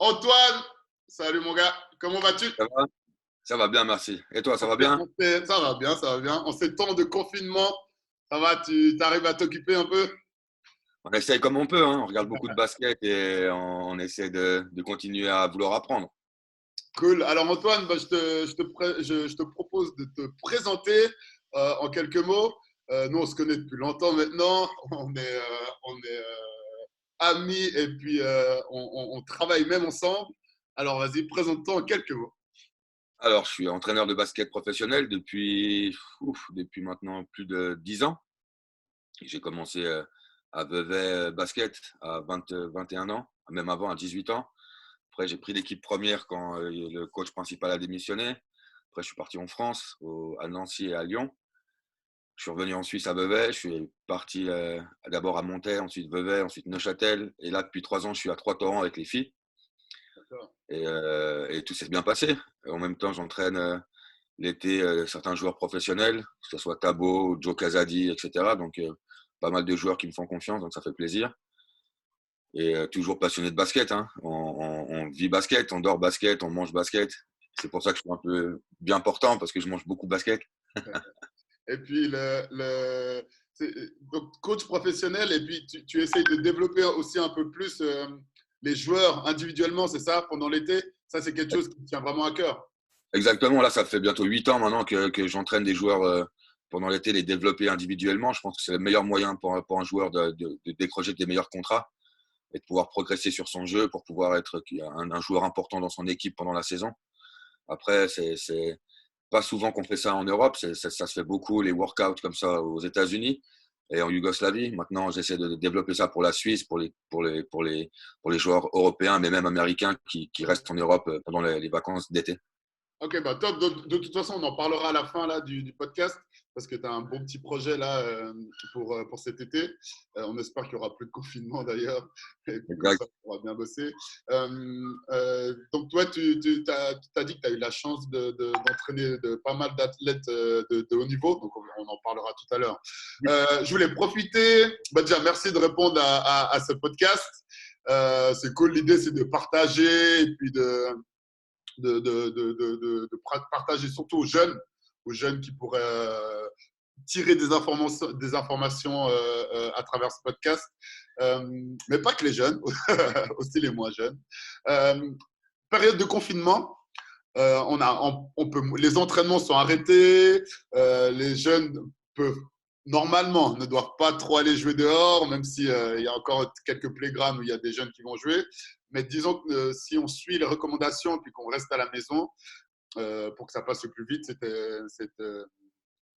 Antoine, salut mon gars, comment vas-tu? Ça va? Ça va bien, merci. Et toi, ça va bien? Ça va bien, ça va bien. En ces temps de confinement, ça va, tu arrives à t'occuper un peu? On essaye comme on peut, hein. On regarde beaucoup de basket et on essaie de continuer à vouloir apprendre. Cool. Alors Antoine, bah, je te propose de te présenter en quelques mots. Nous, on se connaît depuis longtemps maintenant. On est amis et puis on travaille même ensemble. Alors vas-y, présente-toi en quelques mots. Alors, je suis entraîneur de basket professionnel depuis maintenant plus de 10 ans. J'ai commencé à Vevey Basket à 21 ans, même avant, à 18 ans. Après, j'ai pris l'équipe première quand le coach principal a démissionné. Après, je suis parti en France, à Nancy et à Lyon. Je suis revenu en Suisse à Vevey. Je suis parti d'abord à Montaix, ensuite Vevey, ensuite Neuchâtel. Et là, depuis 3 ans, je suis à Trois-Torrents avec les filles. D'accord. Et tout s'est bien passé. En même temps, j'entraîne l'été certains joueurs professionnels, que ce soit Tabo, Joe Casady, etc. Donc, pas mal de joueurs qui me font confiance, donc ça fait plaisir. Et toujours passionné de basket, hein. On vit basket, on dort basket, on mange basket. C'est pour ça que je suis un peu bien portant, parce que je mange beaucoup de basket. Et puis, donc, coach professionnel, et puis tu essayes de développer aussi un peu plus les joueurs individuellement, c'est ça, pendant l'été? Ça, c'est quelque chose qui te tient vraiment à cœur. Exactement, là, ça fait bientôt 8 ans maintenant que j'entraîne des joueurs pendant l'été, les développer individuellement. Je pense que c'est le meilleur moyen pour un joueur de décrocher des meilleurs contrats et de pouvoir progresser sur son jeu pour pouvoir être un joueur important dans son équipe pendant la saison. Après, c'est pas souvent qu'on fait ça en Europe. Ça se fait beaucoup, les workouts comme ça aux États-Unis et en Yougoslavie. Maintenant, j'essaie de développer ça pour la Suisse, pour les joueurs européens, mais même américains qui restent en Europe pendant les vacances d'été. Ok, bah top. De toute façon, on en parlera à la fin là, du podcast parce que tu as un bon petit projet là pour cet été. On espère qu'il n'y aura plus de confinement d'ailleurs. Et puis comme Exact. ça, on pourra bien bosser. Donc, toi, tu as dit que tu as eu la chance d'entraîner pas mal d'athlètes de haut niveau. Donc, on en parlera tout à l'heure. Je voulais profiter. Bah, déjà, merci de répondre à ce podcast. C'est cool. L'idée, c'est de partager et puis de partager surtout aux jeunes qui pourraient tirer des informations à travers ce podcast. Mais pas que les jeunes, aussi les moins jeunes. Euh, Période de confinement, les entraînements sont arrêtés, les jeunes peuvent normalement ne doivent pas trop aller jouer dehors, même si il y a encore quelques playgrounds où il y a des jeunes qui vont jouer. Mais disons que si on suit les recommandations et qu'on reste à la maison pour que ça passe le plus vite,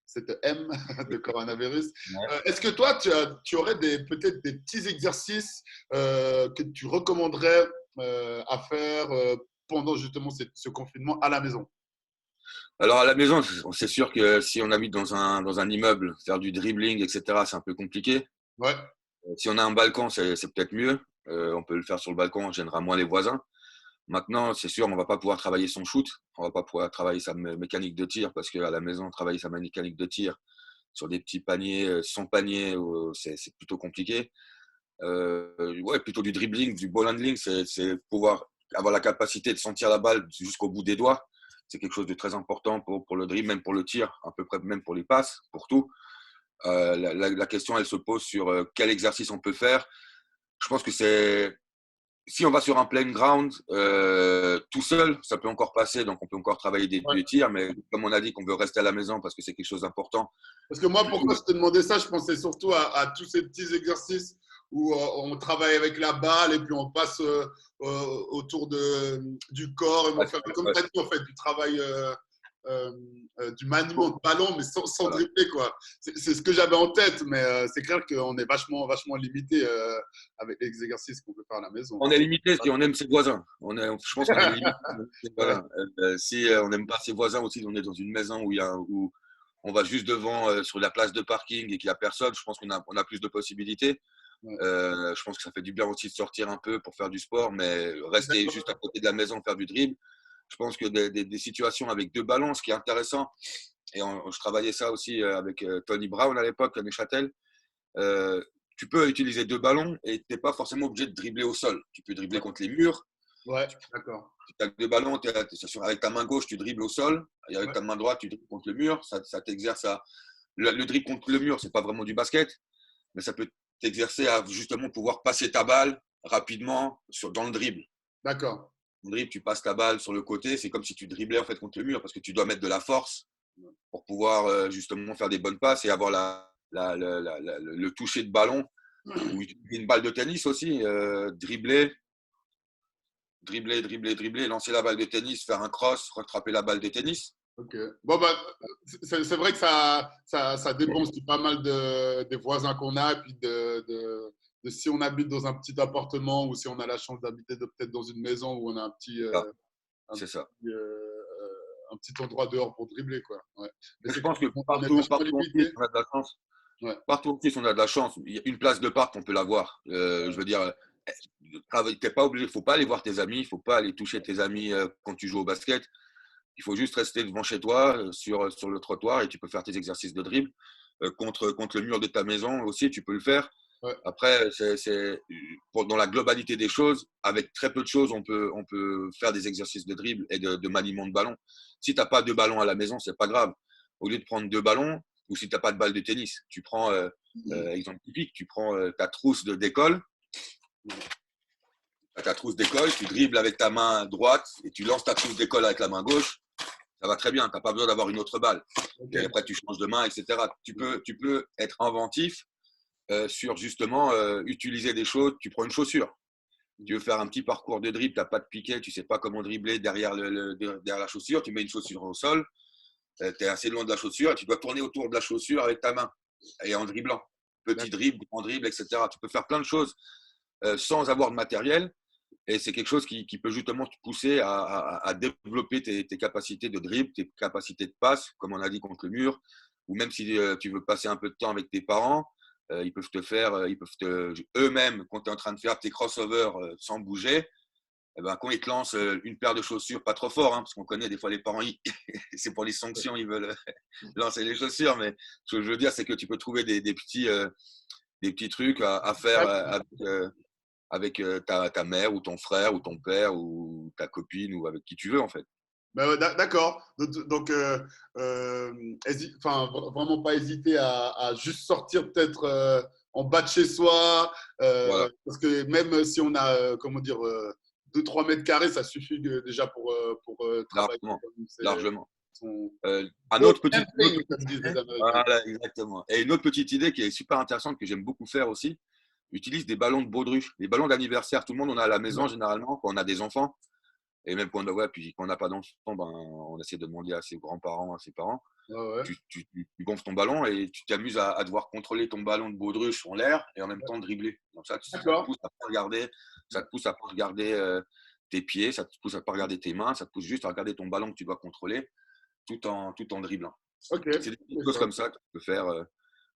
cette M de coronavirus. Ouais. Est-ce que toi, tu aurais peut-être des petits exercices que tu recommanderais à faire pendant justement ce confinement à la maison? Alors à la maison, c'est sûr que si on habite dans un immeuble, faire du dribbling, etc., c'est un peu compliqué. Ouais, Si on a un balcon, c'est peut-être mieux. On peut le faire sur le balcon, on gênera moins les voisins. Maintenant, c'est sûr, on ne va pas pouvoir travailler son shoot, on ne va pas pouvoir travailler sa mécanique de tir parce qu'à la maison, travailler sa mécanique de tir sur des petits paniers, sans panier, c'est plutôt compliqué. Ouais, plutôt du dribbling, du ball handling, c'est pouvoir avoir la capacité de sentir la balle jusqu'au bout des doigts. C'est quelque chose de très important pour le dribble, même pour le tir, à peu près même pour les passes, pour tout. La question, elle se pose sur quel exercice on peut faire. Je pense que si on va sur un playground tout seul, ça peut encore passer, donc on peut encore travailler ouais. des tirs, mais comme on a dit qu'on veut rester à la maison parce que c'est quelque chose d'important, Parce que moi, plutôt pourquoi je te demandais ça, je pensais surtout à tous ces petits exercices où on travaille avec la balle et puis on passe autour du corps et on fait, comme tu as dit, on fait du travail, euh, du maniement de ballon, mais sans voilà. dribbler, quoi. C'est ce que j'avais en tête, mais c'est clair qu'on est vachement limité avec les exercices qu'on peut faire à la maison. On est limité si on aime ses voisins. Je pense qu'on est limité. Ouais, Voilà. Si on n'aime pas ses voisins aussi, on est dans une maison où on va juste devant sur la place de parking et qu'il n'y a personne, je pense qu'on a plus de possibilités. ouais. Je pense que ça fait du bien aussi de sortir un peu pour faire du sport, mais rester juste à côté de la maison, faire du dribble. Je pense que des situations avec deux ballons, ce qui est intéressant, et je travaillais ça aussi avec Tony Brown à l'époque, à Neuchâtel. Euh, Tu peux utiliser deux ballons et tu n'es pas forcément obligé de dribbler au sol. Tu peux dribbler contre les murs, Ouais, d'accord. Tu as deux ballons, avec ta main gauche, tu dribbles au sol, et avec Ouais, ta main droite, tu dribbles contre le mur. Ça t'exerce à. Le dribble contre le mur, c'est pas vraiment du basket, mais ça peut t'exercer à justement pouvoir passer ta balle rapidement dans le dribble. d'accord. Dans le dribble, tu passes ta balle sur le côté, c'est comme si tu driblais en fait contre le mur parce que tu dois mettre de la force pour pouvoir justement faire des bonnes passes et avoir le toucher de ballon ou une balle de tennis aussi, dribbler, lancer la balle de tennis, faire un cross, rattraper la balle de tennis. Ok. Bon, bah, c'est vrai que ça dépend aussi pas mal des voisins qu'on a, et puis de si on habite dans un petit appartement ou si on a la chance d'habiter peut-être dans une maison où on a Ah, un c'est ça. petit, un petit endroit dehors pour dribbler, quoi. Ouais. Mais Je c'est pense que on est vachement partout en Suisse, limité. on a de la chance. Ouais. Partout en Suisse, on a de la chance. Il y a une place de parc, on peut l'avoir. Je veux dire, t'es pas obligé, il ne faut pas aller voir tes amis, il ne faut pas aller toucher tes amis quand tu joues au basket. Il faut juste rester devant chez toi, sur le trottoir, et tu peux faire tes exercices de dribble. Contre le mur de ta maison aussi, tu peux le faire. Ouais. Après, dans la globalité des choses, avec très peu de choses, on peut faire des exercices de dribble et de maniement de ballon. Si tu n'as pas deux ballons à la maison, c'est pas grave. Au lieu de prendre deux ballons, ou si tu n'as pas de balle de tennis, tu prends, exemple typique, tu prends ta trousse d'école, tu dribbles avec ta main droite et tu lances ta trousse d'école avec la main gauche. Ça va très bien, tu n'as pas besoin d'avoir une autre balle. Ok. Et après, tu changes de main, etc. Tu peux être inventif sur justement utiliser des choses. Tu prends une chaussure. Tu veux faire un petit parcours de dribble, tu n'as pas de piquet, tu ne sais pas comment dribbler derrière la chaussure. Tu mets une chaussure au sol, tu es assez loin de la chaussure et tu dois tourner autour de la chaussure avec ta main et en dribblant. Petit dribble, grand dribble, etc. Tu peux faire plein de choses sans avoir de matériel. Et c'est quelque chose qui peut justement te pousser à développer tes capacités de dribble, tes capacités de passe, comme on a dit contre le mur, ou même si tu veux passer un peu de temps avec tes parents, eux-mêmes, quand tu es en train de faire tes crossovers sans bouger, eh ben, quand ils te lancent une paire de chaussures, pas trop fort, hein, parce qu'on connaît des fois les parents, c'est pour les sanctions, ils veulent lancer les chaussures, mais ce que je veux dire, c'est que tu peux trouver des petits trucs à faire avec ta mère ou ton frère ou ton père ou ta copine ou avec qui tu veux en fait. Ben ouais, d'accord. Donc, enfin, vraiment pas hésiter à juste sortir peut-être en bas de chez soi, Voilà, parce que même si on a, comment dire, 2-3 mètres carrés, ça suffit déjà pour travailler. largement, Comme largement. son Un go autre petit, une autre camping, comme petite disent idée, les Américains. voilà, exactement. Et une autre petite idée qui est super intéressante que j'aime beaucoup faire aussi, utilise des ballons de baudruche, des ballons d'anniversaire. Tout le monde en a à la maison généralement quand on a des enfants. Et même puis quand on n'a pas d'enfants, ben, on essaie de demander à ses grands-parents, à ses parents. Ouais, ouais. Tu gonfles ton ballon et tu t'amuses à devoir contrôler ton ballon de baudruche en l'air et en même temps dribbler. Donc ça te D'accord. pousse à pas regarder, ça te pousse à pas regarder tes pieds, ça te pousse à pas regarder tes mains, ça te pousse juste à regarder ton ballon que tu dois contrôler tout en dribblant. Ok. C'est des petites C'est choses ça. comme ça que tu peux faire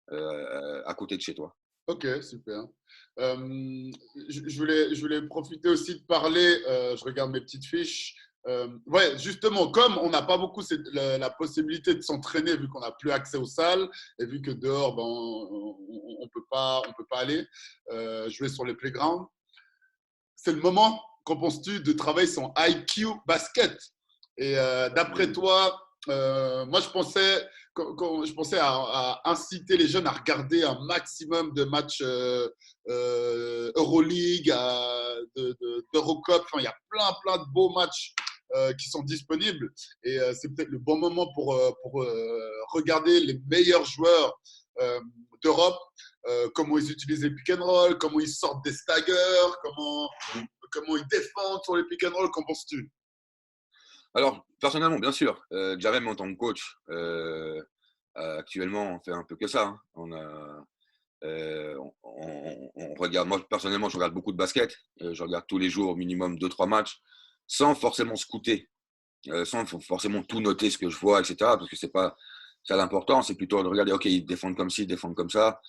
à côté de chez toi. Ok, super. Je voulais profiter aussi de parler, je regarde mes petites fiches. Ouais, justement, comme on n'a pas beaucoup la possibilité de s'entraîner vu qu'on n'a plus accès aux salles et vu que dehors, ben, on peut pas aller jouer sur les playgrounds, c'est le moment, qu'en penses-tu, de travailler son IQ basket? Et d'après toi, moi je pensais à inciter les jeunes à regarder un maximum de matchs Euroleague, d'Eurocup. Enfin, il y a plein de beaux matchs qui sont disponibles. Et c'est peut-être le bon moment pour regarder les meilleurs joueurs d'Europe, comment ils utilisent les pick and roll, comment ils sortent des staggers, comment ils défendent sur les pick and roll. Qu'en penses-tu? Alors, personnellement, bien sûr, déjà même en tant que coach, actuellement, on fait un peu que ça, hein. On regarde, moi personnellement, je regarde beaucoup de basket. Je regarde tous les jours au minimum deux trois matchs, sans forcément scouter, sans forcément tout noter ce que je vois, etc. Parce que c'est pas ça l'important, c'est plutôt de regarder, ok, ils défendent comme ci, ils défendent comme ça,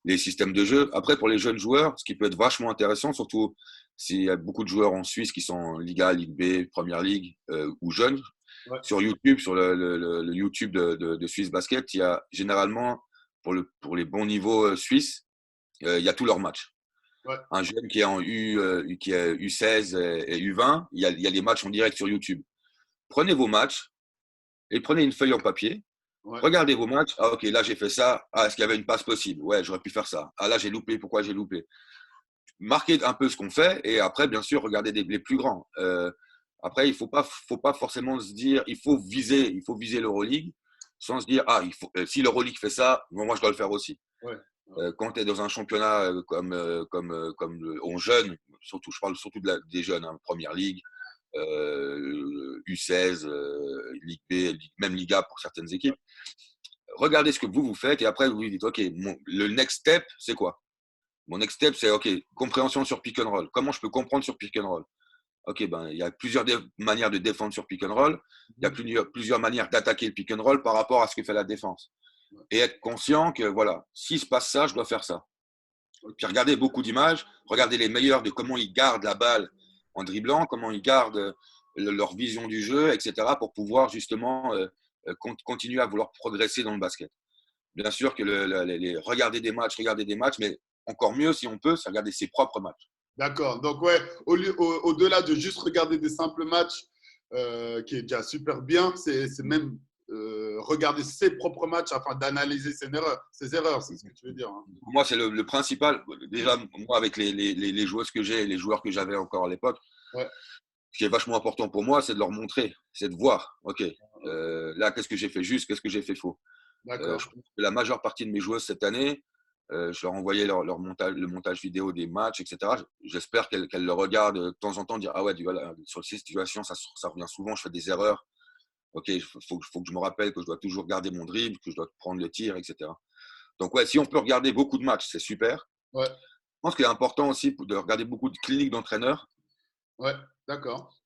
les systèmes de jeu. Après, pour les jeunes joueurs, ce qui peut être vachement intéressant, surtout s'il y a beaucoup de joueurs en Suisse qui sont en Liga, Ligue B, Première Ligue ou jeunes, Ouais. sur YouTube, sur le YouTube de Swiss Basket, il y a généralement, pour les bons niveaux suisses, il y a tous leurs matchs. Ouais, Un jeune qui est en qui est U16 et U20, il y a les matchs en direct sur YouTube. Prenez vos matchs et prenez une feuille en papier. ouais, Regardez vos matchs. Ah, ok, là, j'ai fait ça. Ah, est-ce qu'il y avait une passe possible? Ouais, j'aurais pu faire ça. Ah, là, j'ai loupé. Pourquoi j'ai loupé? Marquez un peu ce qu'on fait et après, bien sûr, regardez les plus grands. Après, il faut pas forcément se dire, il faut viser l'Euroleague sans se dire, ah, si l'Euroleague fait ça, bon, moi, je dois le faire aussi. ouais, ouais. Quand tu es dans un championnat en jeunes, surtout, je parle surtout des jeunes, hein, Première Ligue, U16, Ligue B, même Liga pour certaines équipes. Regardez ce que vous faites et après vous vous dites, OK, le next step, c'est quoi? Mon next step, c'est OK, compréhension sur pick and roll. Comment je peux comprendre sur pick and roll? OK, ben, il y a plusieurs manières de défendre sur pick and roll. Il y a plusieurs manières d'attaquer le pick and roll par rapport à ce que fait la défense. Et être conscient que, voilà, s'il se passe ça, je dois faire ça. Puis regardez beaucoup d'images, regardez les meilleurs de comment ils gardent la balle en dribblant, comment ils gardent leur vision du jeu, etc., pour pouvoir justement continuer à vouloir progresser dans le basket. Bien sûr que regarder des matchs, mais encore mieux si on peut, c'est regarder ses propres matchs. D'accord. Donc, ouais, au-delà de juste regarder des simples matchs, qui est déjà super bien, c'est même regarder ses propres matchs afin d'analyser ses erreurs, c'est ce que tu veux dire. Hein. Pour moi, c'est le principal. Déjà, moi, avec les joueuses que j'ai et les joueurs que j'avais encore à l'époque, Ouais, ce qui est vachement important pour moi, c'est de leur montrer, c'est de voir, OK, là, qu'est-ce que j'ai fait juste, qu'est-ce que j'ai fait faux. d'accord. Je pense que la majeure partie de mes joueuses cette année, je leur envoyais le montage vidéo des matchs, etc. J'espère qu'elles le regardent de temps en temps, dire ah ouais, voilà, sur ces situations, ça revient souvent, je fais des erreurs. Ok, faut que je me rappelle que je dois toujours garder mon dribble, que je dois prendre le tir, etc. Donc ouais, si on peut regarder beaucoup de matchs, c'est super. Ouais, Je pense qu'il est important aussi de regarder beaucoup de cliniques d'entraîneurs, ouais, d'accord.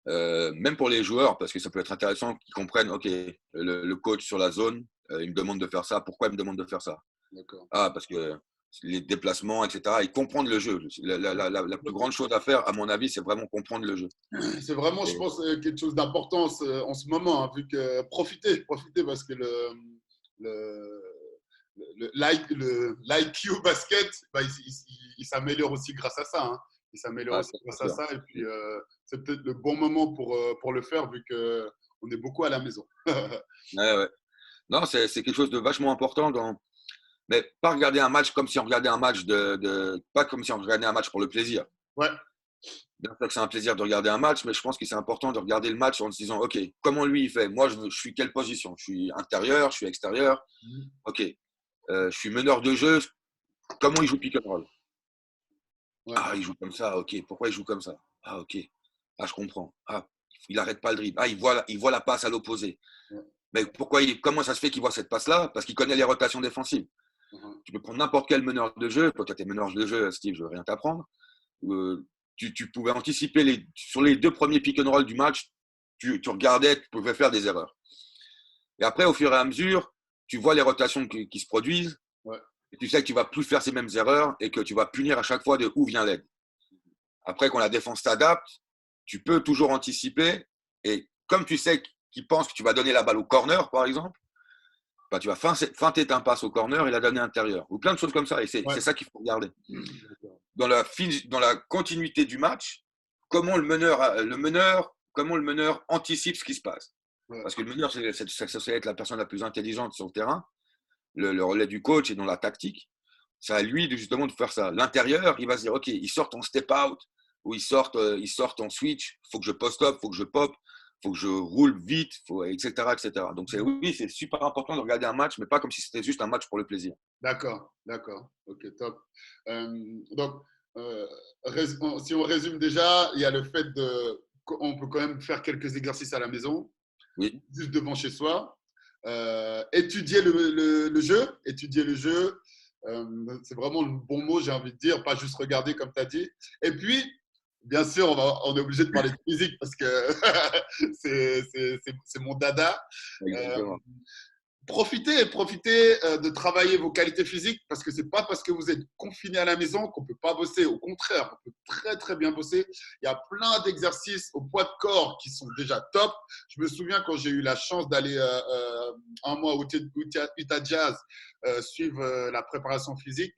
même pour les joueurs, parce que ça peut être intéressant qu'ils comprennent, ok, le coach sur la zone, il me demande de faire ça, pourquoi il me demande de faire ça? D'accord. Ah, parce que les déplacements, etc. Et comprendre le jeu. La plus grande chose à faire, à mon avis, c'est vraiment comprendre le jeu. C'est vraiment, je Et, pense, quelque chose d'important en ce moment, hein, vu que profitez parce que le, l'IQ basket, bah, il s'améliore aussi grâce à ça. Hein. Il s'améliore ah, aussi ça, grâce c'est à sûr. ça. Et puis, c'est peut-être le bon moment pour le faire, vu qu'on est beaucoup à la maison. Ouais, ouais. Non, c'est quelque chose de vachement important. Mais pas regarder un match comme si on regardait un match pas comme si on regardait un match pour le plaisir. Ouais, Bien sûr que c'est un plaisir de regarder un match, mais je pense que c'est important de regarder le match en se disant, OK, comment lui il fait? Moi, je suis quelle position? Je suis intérieur, je suis extérieur. OK, je suis meneur de jeu. Comment il joue pick and roll? ouais, Ah, il joue comme ça, ok. Pourquoi il joue comme ça? Ah, ok. Ah, je comprends. Ah, il n'arrête pas le dribble. Ah, il voit la passe à l'opposé. ouais. Mais comment ça se fait qu'il voit cette passe-là? Parce qu'il connaît les rotations défensives. Mhm. Tu peux prendre n'importe quel meneur de jeu. Toi, tu es meneur de jeu, Steve, je ne veux rien t'apprendre. Tu pouvais anticiper sur les deux premiers pick and roll du match, tu regardais, tu pouvais faire des erreurs. Et après, au fur et à mesure, tu vois les rotations qui se produisent. Ouais, Et tu sais que tu vas plus faire ces mêmes erreurs et que tu vas punir à chaque fois de où vient l'aide. Après, quand la défense s'adapte, tu peux toujours anticiper. Et comme tu sais qu'il pense que tu vas donner la balle au corner, par exemple, bah, tu vas feinter un passe au corner et la donner intérieur. Ou plein de choses comme ça. Et ouais. c'est ça qu'il faut regarder. D'accord. Dans la continuité du match, comment le meneur anticipe ce qui se passe. Ouais, Parce que le meneur, c'est être la personne la plus intelligente sur le terrain. Le relais du coach est dans la tactique. C'est à lui justement de faire ça. L'intérieur, il va se dire, OK, ils sortent en step out ou ils sortent en switch. Il faut que je post-up, il faut que je pop, il faut que je roule vite, etc., etc. Donc, oui, c'est super important de regarder un match, mais pas comme si c'était juste un match pour le plaisir. d'accord, d'accord. Ok, top. Donc, si on résume déjà, il y a le fait on peut quand même faire quelques exercices à la maison, Oui, juste devant chez soi. Étudier le jeu, étudier le jeu, c'est vraiment le bon mot, j'ai envie de dire, pas juste regarder comme tu as dit. Et puis, bien sûr, on est obligé de parler de physique parce que c'est mon dada. Euh, exactement. profitez de travailler vos qualités physiques parce que c'est pas parce que vous êtes confiné à la maison qu'on peut pas bosser. Au contraire, on peut très très bien bosser. Il y a plein d'exercices au poids de corps qui sont déjà top. Je me souviens quand j'ai eu la chance d'aller un mois au Utah Jazz suivre la préparation physique.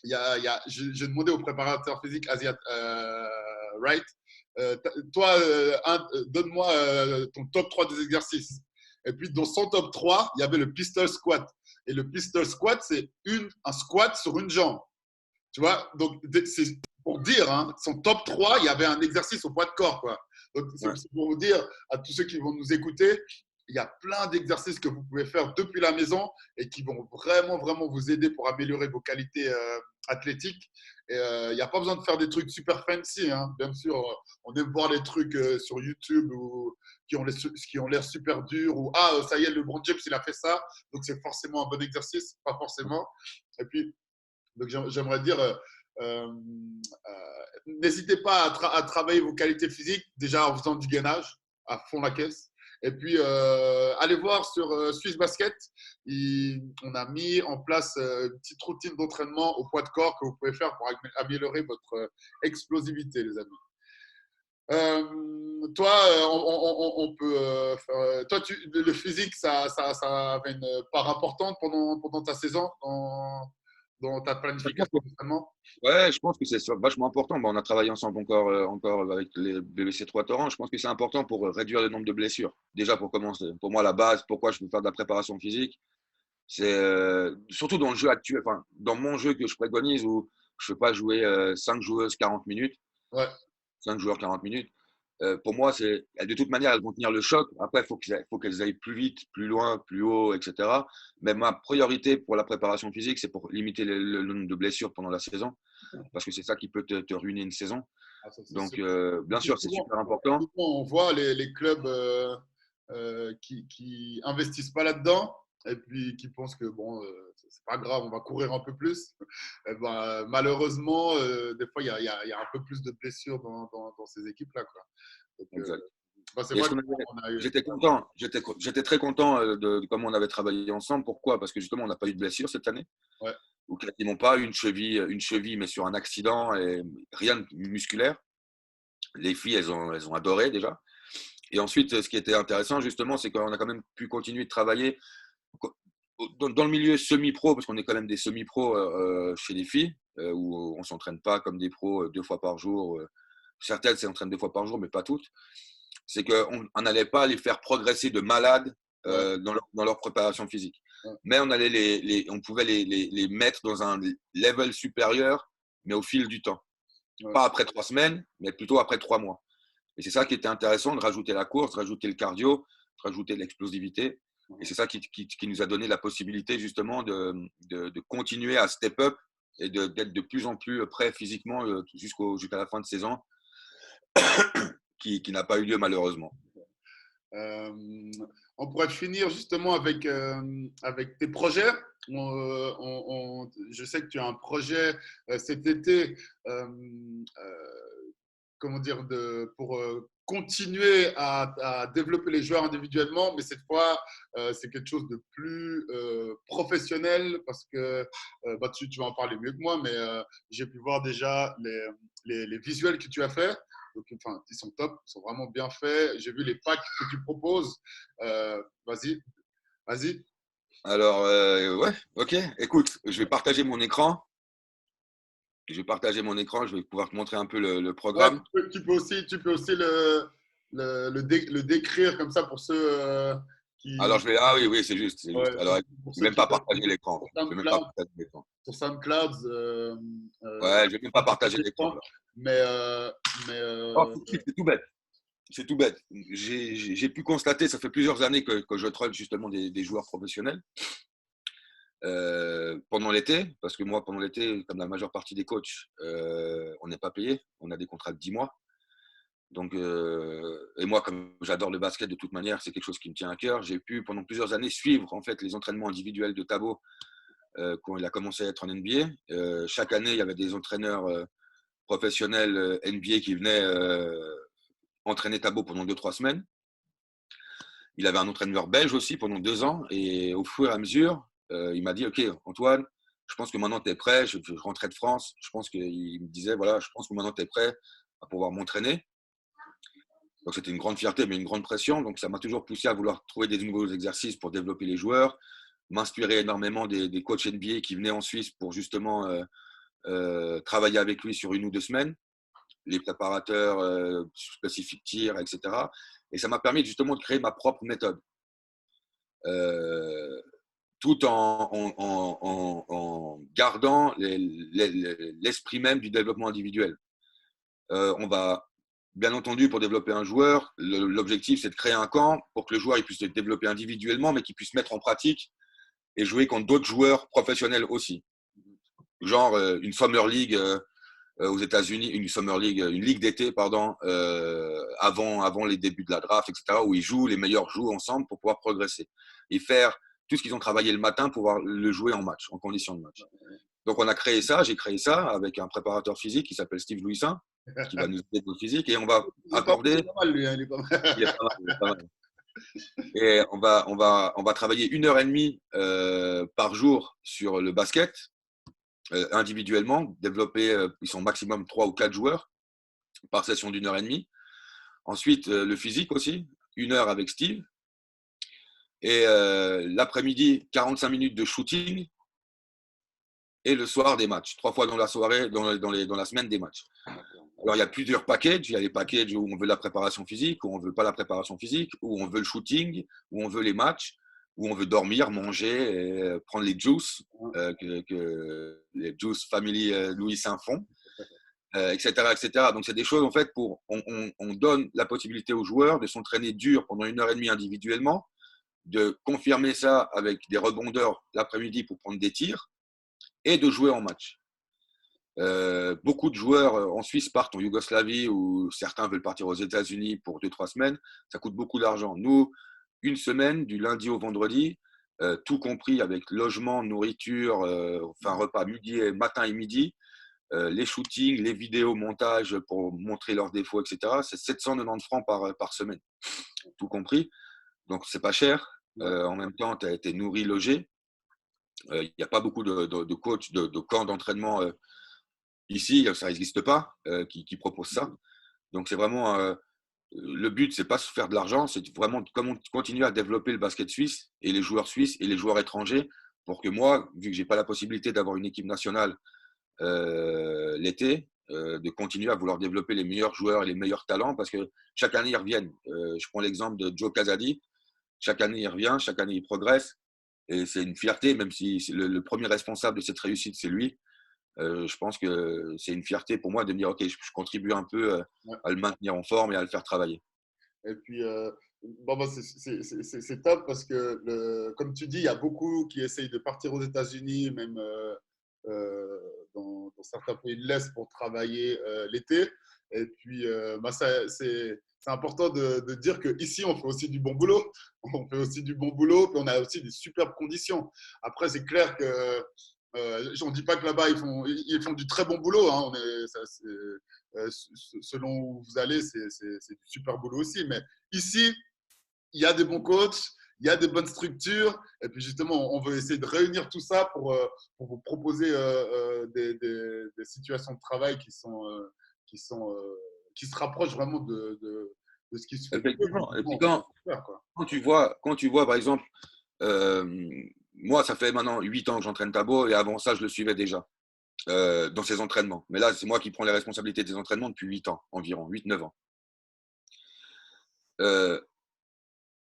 j'ai demandé au préparateur physique Asiat Wright, toi, donne-moi ton top 3 des exercices. Et puis, dans son top 3, il y avait le pistol squat. Et le pistol squat, c'est un squat sur une jambe. Tu vois, donc c'est pour dire, hein, son top 3, il y avait un exercice au poids de corps, quoi. Donc, c'est Ouais. pour vous dire à tous ceux qui vont nous écouter, il y a plein d'exercices que vous pouvez faire depuis la maison et qui vont vraiment, vraiment vous aider pour améliorer vos qualités athlétiques. Et il n'y a pas besoin de faire des trucs super fancy, hein. Bien sûr, on aime voir les trucs sur YouTube ou, qui ont l'air super durs ou ah, ça y est, le LeBron James, il a fait ça, donc c'est forcément un bon exercice, pas forcément. Et puis, donc j'aimerais dire, n'hésitez pas à travailler vos qualités physiques, déjà en faisant du gainage à fond la caisse. Et puis, allez voir sur Swiss Basket. On a mis en place une petite routine d'entraînement au poids de corps que vous pouvez faire pour améliorer votre explosivité, les amis. Toi, on peut faire. Toi, le physique, ça avait une part importante pendant ta saison dans ta planification d'entraînement. Ouais, je pense que c'est vachement important. Bon, on a travaillé ensemble encore avec les BBC 3 Torrents. Je pense que c'est important pour réduire le nombre de blessures. Déjà, pour commencer. Pour moi, la base, pourquoi je veux faire de la préparation physique, c'est surtout dans le jeu actuel, enfin, dans mon jeu que je préconise où je ne fais pas jouer 5 joueuses 40 minutes, Ouais. 5 joueurs 40 minutes. Pour moi, de toute manière, elles vont tenir le choc. Après, il faut qu'elles aillent plus vite, plus loin, plus haut, etc. Mais ma priorité pour la préparation physique, c'est pour limiter le nombre de blessures pendant la saison, parce que c'est ça qui peut te ruiner une saison. Ah, ça, Donc, sûr. bien sûr, c'est super important. On voit les clubs qui investissent pas là-dedans et puis qui pensent que bon, c'est pas grave, on va courir un peu plus. Et ben, malheureusement, des fois, il y a un peu plus de blessures dans ces équipes-là, quoi. Donc, Exact. ben, c'est Et vrai ce que qu'on j'étais content, j'étais très content de comment on avait travaillé ensemble. Pourquoi? Parce que justement, on n'a pas eu de blessure cette année, ouais, ou quasiment pas. Une cheville, mais sur un accident et rien de musculaire. Les filles, elles ont adoré déjà. Et ensuite, ce qui était intéressant, justement, c'est qu'on a quand même pu continuer de travailler dans le milieu semi-pro, parce qu'on est quand même des semi-pros chez les filles, où on ne s'entraîne pas comme des pros 2 fois par jour. Certaines s'entraînent 2 fois par jour, mais pas toutes. C'est qu'on n'allait pas les faire progresser de malades ouais, dans leur préparation physique. ouais, Mais on pouvait les mettre dans un level supérieur, mais au fil du temps. ouais. Pas après 3 semaines, mais plutôt après 3 mois. Et c'est ça qui était intéressant, de rajouter la course, de rajouter le cardio, de rajouter l'explosivité. Et c'est ça qui nous a donné la possibilité justement de continuer à step up et d'être de plus en plus prêt physiquement jusqu'à la fin de saison, qui n'a pas eu lieu malheureusement. On pourrait finir justement avec tes projets. Je sais que tu as un projet cet été, comment dire, pour continuer à développer les joueurs individuellement, mais cette fois, c'est quelque chose de plus professionnel parce que bah, tu vas en parler mieux que moi, mais j'ai pu voir déjà les visuels que tu as fait. Donc, enfin, ils sont top, ils sont vraiment bien faits. J'ai vu les packs que tu proposes. Vas-y, vas-y. Alors, ouais, ok. Écoute, je vais partager mon écran. Je vais pouvoir te montrer un peu le Ouais, programme. tu peux aussi le décrire comme ça pour ceux Alors, qui. ah oui, oui, c'est juste, c'est juste. Ouais, Alors, pour je ne ceux vais même qui pas partager l'écran. sur Je vais même pas SoundCloud, partager l'écran. sur SoundCloud Ouais, je vais même pas partager l'écran. mais, mais Oh, c'est tout bête. C'est tout bête. J'ai pu constater, ça fait plusieurs années que je troll justement des joueurs professionnels pendant l'été, parce que moi, pendant l'été, comme la majeure partie des coachs, on n'est pas payé, on a des contrats de 10 mois. Donc, et moi, comme j'adore le basket de toute manière, c'est quelque chose qui me tient à cœur. J'ai pu pendant plusieurs années suivre en fait les entraînements individuels de Thabo quand il a commencé à être en NBA. Chaque année, il y avait des entraîneurs professionnels NBA qui venaient entraîner Thabo pendant 2-3 semaines. Il avait un entraîneur belge aussi pendant 2 ans. Et au fur et à mesure, il m'a dit, OK, Antoine, je pense que maintenant tu es prêt. Je rentrais de France. Je pense qu'il me disait, voilà, je pense que maintenant tu es prêt à pouvoir m'entraîner. Donc c'était une grande fierté, mais une grande pression. Donc ça m'a toujours poussé à vouloir trouver des nouveaux exercices pour développer les joueurs, m'inspirer énormément des coachs NBA qui venaient en Suisse pour justement travailler avec lui sur 1 ou 2 semaines, les préparateurs spécifiques tir, etc. Et ça m'a permis justement de créer ma propre méthode, tout en gardant l'esprit même du développement individuel. On va, bien entendu, pour développer un joueur, l'objectif c'est de créer un camp pour que le joueur il puisse se développer individuellement, mais qu'il puisse mettre en pratique et jouer contre d'autres joueurs professionnels aussi. Genre une Summer League aux États-Unis, une Summer League, une ligue d'été, pardon, avant les débuts de la draft, etc., où les meilleurs jouent ensemble pour pouvoir progresser et faire tout ce qu'ils ont travaillé le matin pour pouvoir le jouer en match, en conditions de match. Donc on a créé ça, j'ai créé ça avec un préparateur physique qui s'appelle Steve Louisin, qui va nous aider au physique, et on va accorder. Il est pas mal, lui, hein, il est pas mal. Il est pas mal, il est pas mal. Et on va travailler 1h30 par jour sur le basket, individuellement, développer, ils sont maximum 3 ou 4 joueurs par session d'1h30. Ensuite, le physique aussi, 1 heure avec Steve. Et l'après-midi, 45 minutes de shooting. Et le soir, des matchs. 3 fois dans la soirée, dans la semaine, des matchs. Alors, il y a plusieurs packages. Il y a les packages où on veut la préparation physique, où on ne veut pas la préparation physique, où on veut le shooting, où on veut les matchs, où on veut dormir, manger, et prendre les juices, que les Juice Family Louis Saint-Fond, etc., etc. Donc, c'est des choses, en fait, on donne la possibilité aux joueurs de s'entraîner dur pendant 1h30 individuellement, de confirmer ça avec des rebondeurs l'après-midi pour prendre des tirs et de jouer en match. Beaucoup de joueurs en Suisse partent en Yougoslavie ou certains veulent partir aux États-Unis pour 2-3 semaines. Ça coûte beaucoup d'argent. Nous, 1 semaine, du lundi au vendredi, tout compris avec logement, nourriture, repas matin et midi, les shootings, les vidéos, montage pour montrer leurs défauts, etc. C'est 790 francs par semaine, tout compris. Donc, c'est pas cher. En même temps, tu as été nourri, logé. Il n'y a pas beaucoup de coachs, de camps d'entraînement ici, ça n'existe pas, qui proposent ça. Donc, c'est vraiment le but, c'est pas se faire de l'argent, c'est vraiment comment continuer à développer le basket suisse et les joueurs suisses et les joueurs étrangers pour que moi, vu que j'ai pas la possibilité d'avoir une équipe nationale l'été, de continuer à vouloir développer les meilleurs joueurs et les meilleurs talents parce que chaque année, ils reviennent. Je prends l'exemple de Joe Casady. Chaque année, il revient, chaque année, il progresse. Et c'est une fierté, même si le premier responsable de cette réussite, c'est lui. Je pense que c'est une fierté pour moi de me dire, OK, je contribue un peu à le maintenir en forme et à le faire travailler. Et puis, c'est top parce que, comme tu dis, il y a beaucoup qui essayent de partir aux États-Unis, même dans certains pays de l'Est pour travailler l'été. Et puis, c'est important de dire qu'ici, on fait aussi du bon boulot. On fait aussi du bon boulot, puis on a aussi des superbes conditions. Après, c'est clair que je ne dis pas que là-bas, ils font du très bon boulot. Hein. Selon où vous allez, c'est du super boulot aussi. Mais ici, il y a des bons coachs, il y a des bonnes structures. Et puis justement, on veut essayer de réunir tout ça pour vous proposer des situations de travail qui se rapprochent vraiment de ce qui se fait. Effectivement. Et puis quand tu vois, par exemple, moi, ça fait maintenant 8 ans que j'entraîne Thabo et avant ça, je le suivais déjà dans ses entraînements. Mais là, c'est moi qui prends les responsabilités des entraînements depuis 8 ans, environ, 8-9 ans.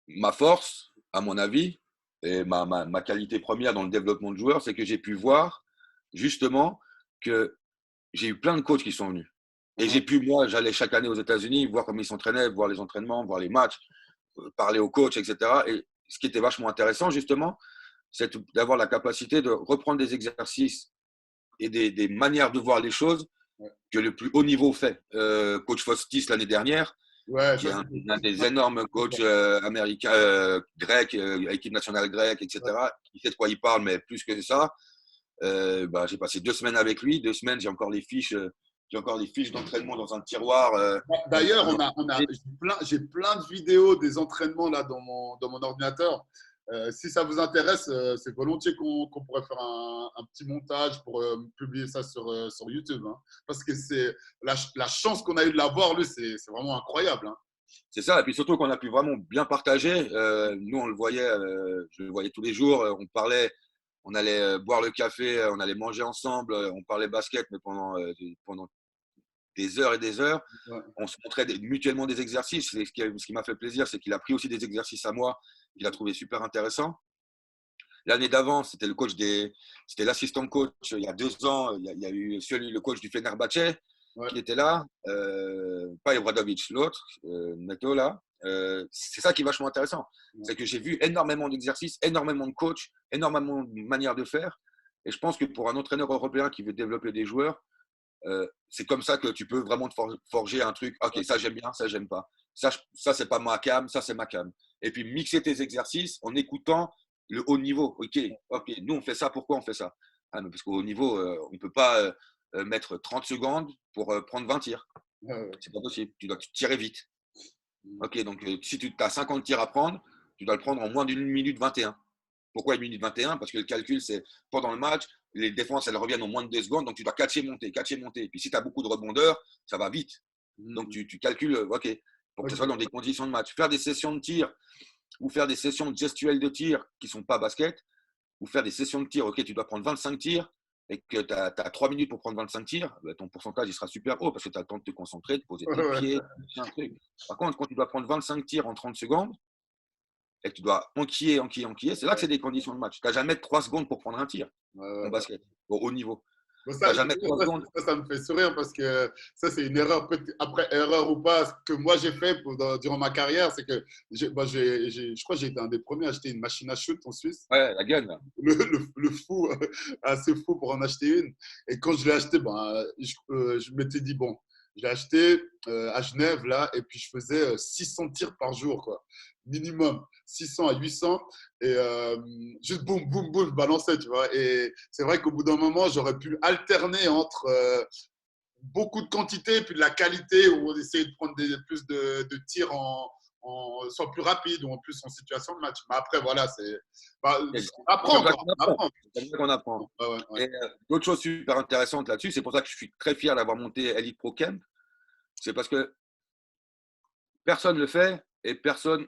Ma force, à mon avis, et ma qualité première dans le développement de joueurs, c'est que j'ai pu voir justement que j'ai eu plein de coachs qui sont venus. Et j'ai pu, moi, j'allais chaque année aux États-Unis, voir comment ils s'entraînaient, voir les entraînements, voir les matchs, parler aux coachs, etc. Et ce qui était vachement intéressant, justement, c'est d'avoir la capacité de reprendre des exercices et des manières de voir les choses que le plus haut niveau fait. Coach Fostis, l'année dernière, qui est un des énormes coachs américains, grecs, équipe nationale grecque, etc. Il sait de quoi il parle, mais plus que ça. J'ai passé 2 semaines avec lui. 2 semaines, j'ai encore les fiches d'entraînement dans un tiroir. D'ailleurs, j'ai plein de vidéos des entraînements là dans mon ordinateur. Si ça vous intéresse, c'est volontiers qu'on pourrait faire un petit montage pour publier ça sur YouTube. Hein. Parce que c'est la chance qu'on a eu de l'avoir, lui, c'est vraiment incroyable. Hein. C'est ça, et puis surtout qu'on a pu vraiment bien partager. Nous, on le voyait, je le voyais tous les jours, on parlait On allait boire le café, on allait manger ensemble, on parlait basket, mais pendant des heures et des heures. Ouais. On se montrait mutuellement des exercices. Ce qui m'a fait plaisir, c'est qu'il a pris aussi des exercices à moi qu'il a trouvé super intéressants. L'année d'avant, c'était l'assistant coach. Il y a 2 ans, il y a eu le coach du Fenerbahçe qui était là, pas Obradovic, l'autre, Neto là. C'est ça qui est vachement intéressant. C'est que j'ai vu énormément d'exercices, énormément de coachs, énormément de manières de faire. Et je pense que pour un entraîneur européen qui veut développer des joueurs, c'est comme ça que tu peux vraiment te forger un truc. Ok, ça j'aime bien, ça j'aime pas. Ça c'est pas ma cam, ça c'est ma cam. Et puis mixer tes exercices en écoutant le haut niveau. Ok, nous on fait ça, pourquoi on fait ça? Mais parce qu'au haut niveau, on ne peut pas mettre 30 secondes pour prendre 20 tirs. C'est pas possible, tu dois tirer vite. Ok, donc si tu as 50 tirs à prendre, tu dois le prendre en moins d'une minute 21. Pourquoi 1 minute 21? Parce que le calcul, c'est pendant le match, les défenses, elles reviennent en moins de 2 secondes, donc tu dois catcher, monter. Et puis si tu as beaucoup de rebondeurs, ça va vite. Donc tu calcules, ok, pour que ce soit dans des conditions de match. Faire des sessions de tir ou faire des sessions gestuelles de tir qui ne sont pas basket, ou faire des sessions de tir, ok, tu dois prendre 25 tirs et que tu as 3 minutes pour prendre 25 tirs, ton pourcentage il sera super haut parce que tu as le temps de te concentrer, de poser tes pieds, un truc. Par contre, quand tu dois prendre 25 tirs en 30 secondes, et que tu dois enquiller, c'est là que c'est des conditions de match. Tu n'as jamais 3 secondes pour prendre un tir en basket, au haut niveau. Ça me fait sourire parce que ça, c'est une erreur, après erreur ou pas, que moi j'ai fait durant ma carrière, c'est que je crois que j'ai été un des premiers à acheter une machine à shoot en Suisse. Ouais, la gun. Le fou, assez fou pour en acheter une. Et quand je l'ai acheté, je m'étais dit, bon, je l'ai acheté à Genève, là, et puis je faisais 600 tirs par jour, quoi. Minimum, 600 à 800. Et juste boum, boum, boum, je balançais, tu vois. Et c'est vrai qu'au bout d'un moment, j'aurais pu alterner entre beaucoup de quantité et puis de la qualité, où on essayait de prendre plus de tirs soit plus rapide ou en plus en situation de match. Mais après, voilà, on apprend. C'est ça qu'on apprend. Et d'autres choses super intéressantes là-dessus, c'est pour ça que je suis très fier d'avoir monté Elite Pro Camp. C'est parce que personne ne le fait et personne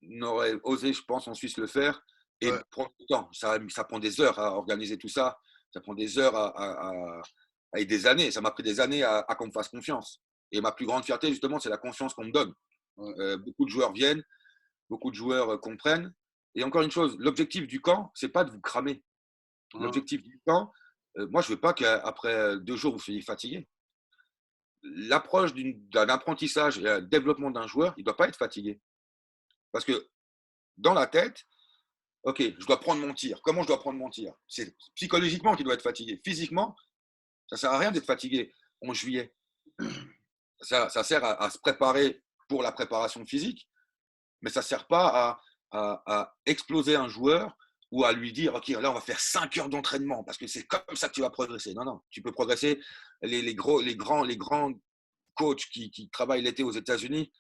n'aurait osé, je pense, en Suisse le faire et prendre du temps. Ça prend des heures à organiser tout ça. Ça prend des heures et des années. Ça m'a pris des années à qu'on me fasse confiance. Et ma plus grande fierté, justement, c'est la confiance qu'on me donne. Beaucoup de joueurs viennent, beaucoup de joueurs comprennent. Et encore une chose, l'objectif du camp, c'est pas de vous cramer. L'objectif du camp, moi, je veux pas qu'après 2 jours, vous soyez fatigué. L'approche d'un apprentissage et un développement d'un joueur, il ne doit pas être fatigué. Parce que dans la tête, ok, je dois prendre mon tir. Comment je dois prendre mon tir? C'est psychologiquement qu'il doit être fatigué. Physiquement, ça ne sert à rien d'être fatigué en juillet. Ça sert à se préparer pour la préparation physique, mais ça ne sert pas à exploser un joueur ou à lui dire, ok, là, on va faire 5 heures d'entraînement parce que c'est comme ça que tu vas progresser. Non, non, tu peux progresser. Les grands coachs qui travaillent l'été aux États-Unis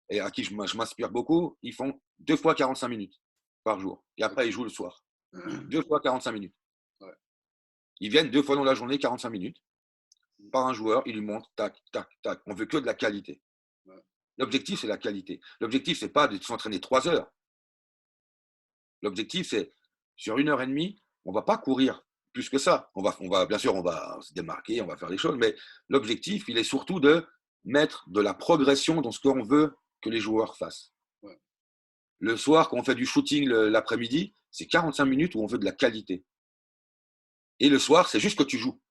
et à qui je m'inspire beaucoup, ils font 2 fois 45 minutes par jour. Et après, ils jouent le soir. 2 fois 45 minutes. Ils viennent 2 fois dans la journée, 45 minutes, par un joueur, ils lui montrent, tac, tac, tac. On veut que de la qualité. L'objectif, c'est la qualité. L'objectif, ce n'est pas de s'entraîner 3 heures. L'objectif, c'est sur 1h30, on ne va pas courir plus que ça. Bien sûr, on va se démarquer, on va faire des choses, mais l'objectif, il est surtout de mettre de la progression dans ce qu'on veut que les joueurs fassent. Le soir, quand on fait du shooting l'après-midi, c'est 45 minutes où on veut de la qualité. Et le soir, c'est juste que tu joues.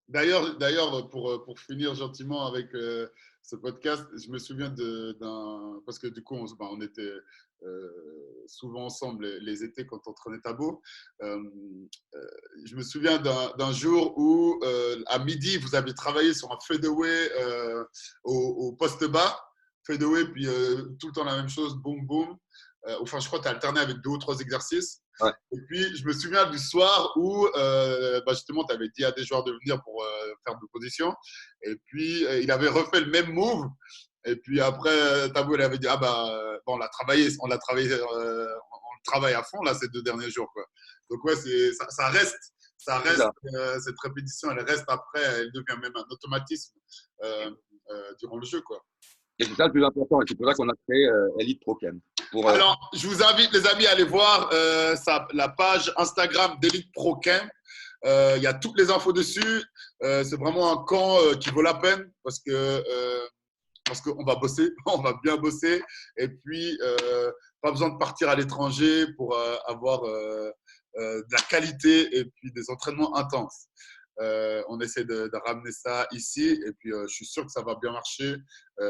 D'ailleurs, pour finir gentiment avec ce podcast, je me souviens parce que du coup, on était souvent ensemble les étés quand on entraînait Tabo. Je me souviens d'un jour où, à midi, vous avez travaillé sur un fadeaway au poste bas. Fadeaway, puis tout le temps la même chose, boum, boum. Enfin, je crois que tu as alterné avec 2 ou 3 exercices. Ouais. Et puis, je me souviens du soir où, justement, tu avais dit à des joueurs de venir pour faire de position. Et puis, il avait refait le même move. Et puis après, Tabo, il avait dit, on l'a travaillé, on le travaille à fond, là, ces 2 derniers jours, quoi. Donc, ouais, ça reste cette répétition, elle reste après, elle devient même un automatisme durant le jeu, quoi. Et c'est ça le plus important. Et c'est pour ça qu'on a créé Elite Pro Camp. pour, Alors, je vous invite, les amis, à aller voir la page Instagram d'Elite Pro Camp. Il y a toutes les infos dessus. C'est vraiment un camp qui vaut la peine parce qu'on va bosser, on va bien bosser. Et puis, pas besoin de partir à l'étranger pour avoir de la qualité et puis des entraînements intenses. On essaie de ramener ça ici et puis je suis sûr que ça va bien marcher.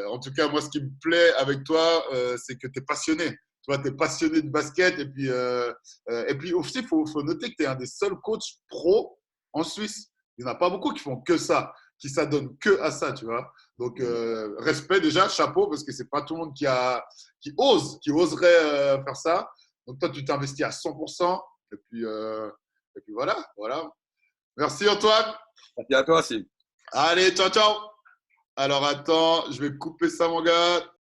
En tout cas, moi, ce qui me plaît avec toi, c'est que tu es passionné. Tu es passionné de basket et puis aussi, il faut noter que tu es un des seuls coachs pro en Suisse. Il n'y en a pas beaucoup qui font que ça, qui s'adonnent que à ça, tu vois. Donc, respect déjà, chapeau, parce que c'est pas tout le monde qui oserait faire ça. Donc, toi, tu t'investis à 100%. Et puis voilà, voilà. Merci Antoine. merci à toi, c'est Allez, ciao, ciao. Alors attends, je vais couper ça mon gars.